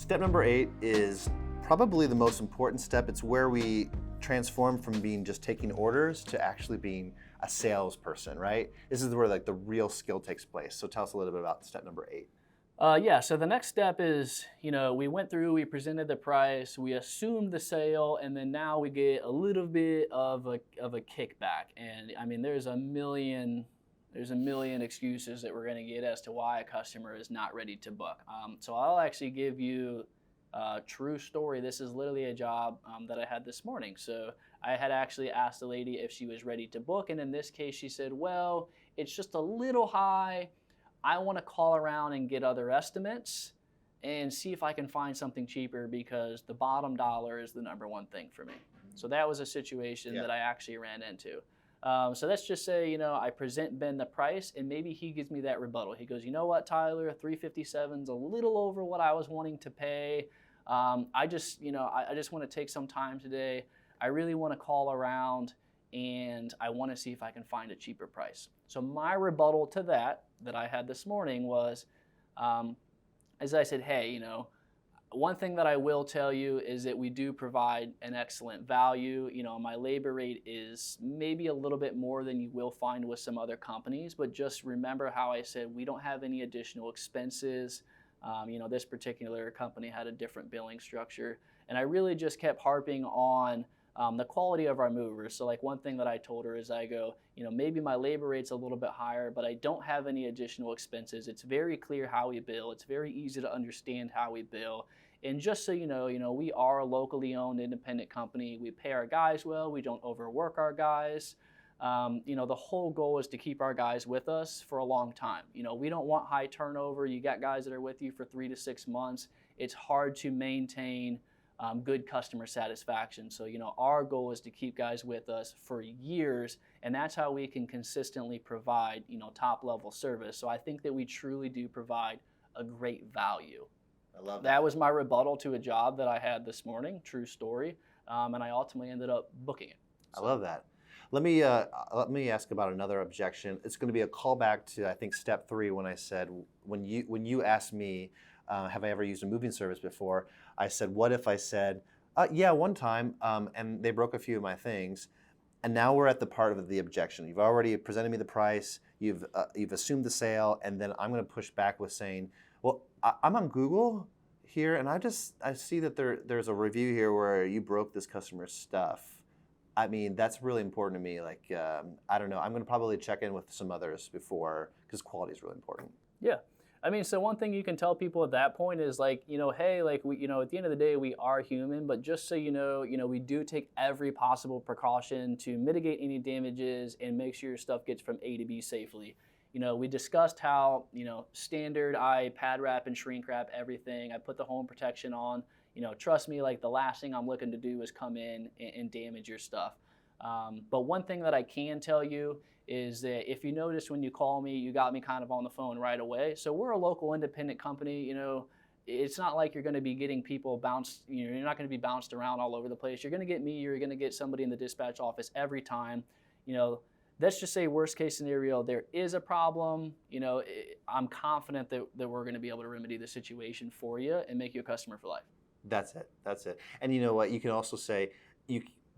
Step number 8 is probably the most important step. It's where we transform from being just taking orders to actually being a salesperson, right? This is where like the real skill takes place. So tell us a little bit about step number 8. Yeah, so the next step is, we went through, we presented the price, we assumed the sale, and then now we get a little bit of a kickback. And I mean, there's a million excuses that we're going to get as to why a customer is not ready to book. So I'll actually give you a true story. This is literally a job that I had this morning. So I had actually asked the lady if she was ready to book, and in this case, she said, well, it's just a little high. I want to call around and get other estimates and see if I can find something cheaper because the bottom dollar is the number one thing for me. So that was a situation that I actually ran into. So let's just say, I present Ben the price and maybe he gives me that rebuttal. He goes, you know what, Tyler, $357 is a little over what I was wanting to pay. I just want to take some time today. I really want to call around and I want to see if I can find a cheaper price. So my rebuttal to that I had this morning was, as I said, hey, one thing that I will tell you is that we do provide an excellent value. My labor rate is maybe a little bit more than you will find with some other companies, but just remember how I said we don't have any additional expenses. This particular company had a different billing structure, and I really just kept harping on the quality of our movers. So like one thing that I told her is I go, maybe my labor rate's a little bit higher, but I don't have any additional expenses. It's very clear how we bill. It's very easy to understand how we bill. And just so you know, we are a locally owned independent company. We pay our guys well. We don't overwork our guys. The whole goal is to keep our guys with us for a long time. We don't want high turnover. You got guys that are with you for 3 to 6 months. It's hard to maintain good customer satisfaction. So, our goal is to keep guys with us for years, and that's how we can consistently provide, top level service. So I think that we truly do provide a great value. I love that. That was my rebuttal to a job that I had this morning, true story, and I ultimately ended up booking it. So. I love that. Let me ask about another objection. It's going to be a callback to, I think, step 3 when I said, when you asked me, have I ever used a moving service before? I said, what if I said, yeah, one time, and they broke a few of my things, and now we're at the part of the objection. You've already presented me the price, you've assumed the sale, and then I'm going to push back with saying, well, I'm on Google here, and I see that there's a review here where you broke this customer's stuff. I mean, that's really important to me. Like, I don't know, I'm going to probably check in with some others before, because quality is really important. Yeah. I mean, so one thing you can tell people at that point is like, hey, like we, at the end of the day, we are human, but just so you know, we do take every possible precaution to mitigate any damages and make sure your stuff gets from A to B safely. We discussed how, standard, I pad wrap and shrink wrap everything. I put the home protection on. Trust me, like the last thing I'm looking to do is come in and damage your stuff. But one thing that I can tell you is that if you notice when you call me, you got me kind of on the phone right away. So we're a local independent company. It's not like you're going to be getting people bounced. You're not going to be bounced around all over the place. You're going to get me. You're going to get somebody in the dispatch office every time. Let's just say worst case scenario, there is a problem. I'm confident that we're going to be able to remedy the situation for you and make you a customer for life. That's it. And you know what? You can also say,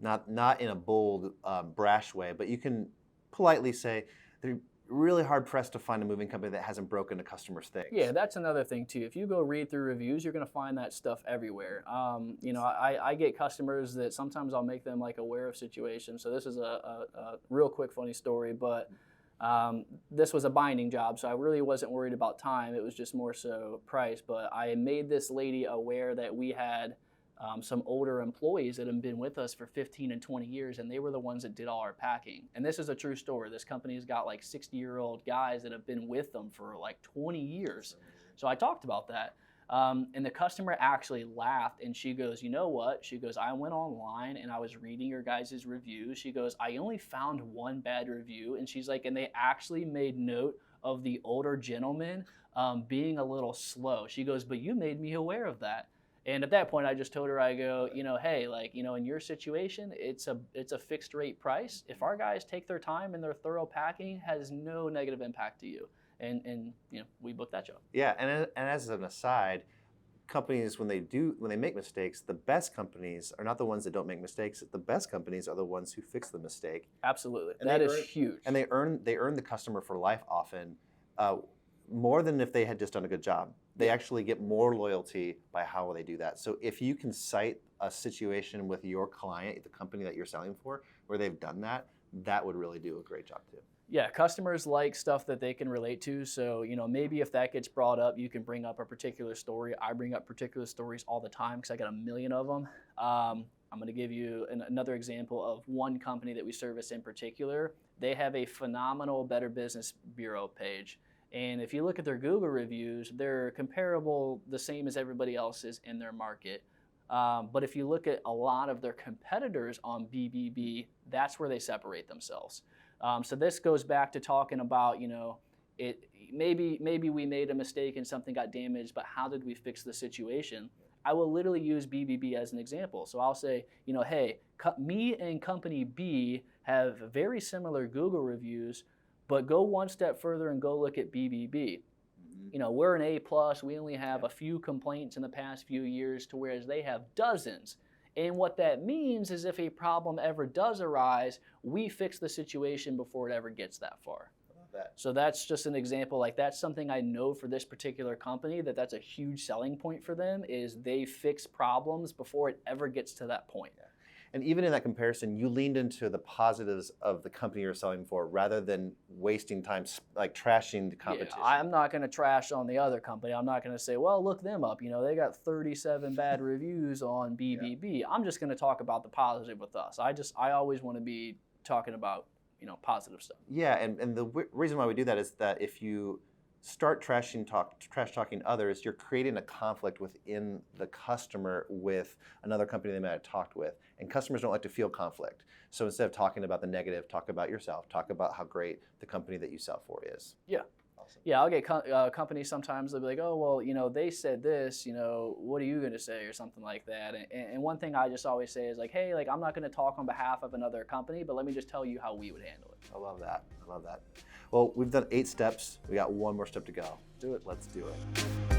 not in a bold, brash way, but you can politely say, they're really hard pressed to find a moving company that hasn't broken a customer's things. Yeah, that's another thing too. If you go read through reviews, you're going to find that stuff everywhere. I get customers that sometimes I'll make them like aware of situations. So this is a real quick funny story, but this was a binding job, so I really wasn't worried about time. It was just more so price. But I made this lady aware that we had some older employees that have been with us for 15 and 20 years, and they were the ones that did all our packing. And this is a true story. This company's got like 60-year-old guys that have been with them for like 20 years. So I talked about that. And the customer actually laughed, and she goes, you know what? She goes, I went online and I was reading your guys' reviews. She goes, I only found one bad review. And she's like, and they actually made note of the older gentleman being a little slow. She goes, but you made me aware of that. And at that point, I just told her, I go, hey, like, in your situation, it's a fixed rate price. If our guys take their time and their thorough packing, has no negative impact to you. And we booked that job. Yeah, and as an aside, companies, when they make mistakes, the best companies are not the ones that don't make mistakes. The best companies are the ones who fix the mistake. Absolutely, And that is huge. And they earn the customer for life often, more than if they had just done a good job. They actually get more loyalty by how they do that. So if you can cite a situation with your client, the company that you're selling for, where they've done that, that would really do a great job too. Yeah, customers like stuff that they can relate to. So, maybe if that gets brought up, you can bring up a particular story. I bring up particular stories all the time because I got a million of them. I'm going to give you another example of one company that we service in particular. They have a phenomenal Better Business Bureau page. And if you look at their Google reviews, they're comparable, the same as everybody else's in their market. But if you look at a lot of their competitors on BBB, that's where they separate themselves. So this goes back to talking about, maybe we made a mistake and something got damaged, but how did we fix the situation? I will literally use BBB as an example. So I'll say, hey, me and company B have very similar Google reviews, but go one step further and go look at BBB. We're an A+, we only have a few complaints in the past few years, to whereas they have dozens. And what that means is if a problem ever does arise, we fix the situation before it ever gets that far. I love that. So that's just an example. Like, that's something I know for this particular company, that's a huge selling point for them, is they fix problems before it ever gets to that point. Yeah. And even in that comparison, you leaned into the positives of the company you're selling for rather than wasting time like trashing the competition. Yeah, I'm not going to trash on the other company. I'm not going to say, well, look them up. They got 37 bad reviews on BBB. Yeah. I'm just going to talk about the positive with us. I always want to be talking about, positive stuff. Yeah, and the reason why we do that is that if you start trash talking others, you're creating a conflict within the customer with another company they might have talked with. And customers don't like to feel conflict. So instead of talking about the negative, talk about yourself. Talk about how great the company that you sell for is. Yeah. Awesome. Yeah, I'll get companies sometimes, they'll be like, oh, well, they said this, what are you going to say, or something like that. And one thing I just always say is like, hey, I'm not going to talk on behalf of another company, but let me just tell you how we would handle it. I love that. Well, we've done 8 steps. We got one more step to go. Do it. Let's do it.